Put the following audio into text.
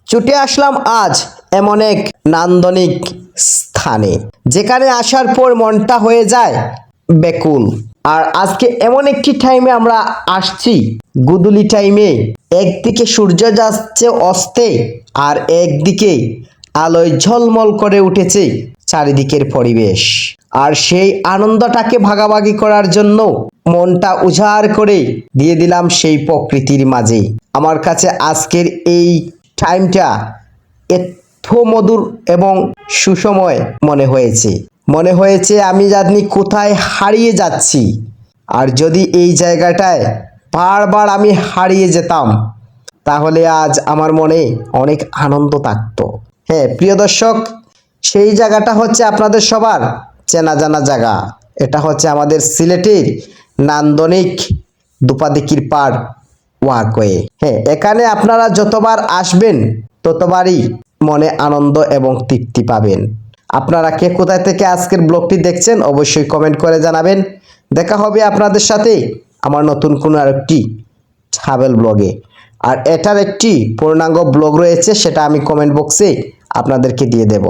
ছুটে আসলাম আজ এমন এক নান্দনিক স্থানে, যেখানে আসার পর মনটা হয়ে যায় ব্যাকুল। আর আজকে এমন একটি টাইমে আমরা আসছি, গুদুলি টাইমে। একদিকে সূর্য যাচ্ছে অস্তে, আর একদিকে আলোয় ঝলমল করে উঠেছে চারিদিকের পরিবেশ। আর সেই আনন্দটাকে ভাগাভাগি করার জন্য মনটা উজাড় করে দিয়ে দিলাম সেই প্রকৃতির মাঝে। আমার কাছে আজকের এই টাইমটা এত মধুর এবং সুসময় মনে হয়েছে আমি জানি কোথায় হারিয়ে যাচ্ছি। আর যদি এই জায়গাটায় বারবার আমি হারিয়ে যেতাম, তাহলে আজ আমার মনে অনেক আনন্দ থাকতো। হ্যাঁ প্রিয় দর্শক, সেই জায়গাটা হচ্ছে আপনাদের সবার চেনা জানা জায়গা। এটা হচ্ছে আমাদের সিলেটের নান্দনিক দুপাদিকির পাড় ওয়াকওয়ে। হ্যাঁ, এখানে আপনারা যতবার আসবেন ততবারই মনে আনন্দ এবং তৃপ্তি পাবেন। আপনারা কে কোথায় থেকে আজকের ব্লগটি দেখছেন অবশ্যই কমেন্ট করে জানাবেন। দেখা হবে আপনাদের সাথে আমার নতুন কোনো আরেকটি ট্রাভেল ব্লগে। আর এটার একটি পূর্ণাঙ্গ ব্লগ রয়েছে, সেটা আমি কমেন্ট বক্সে আপনাদেরকে দিয়ে দেব।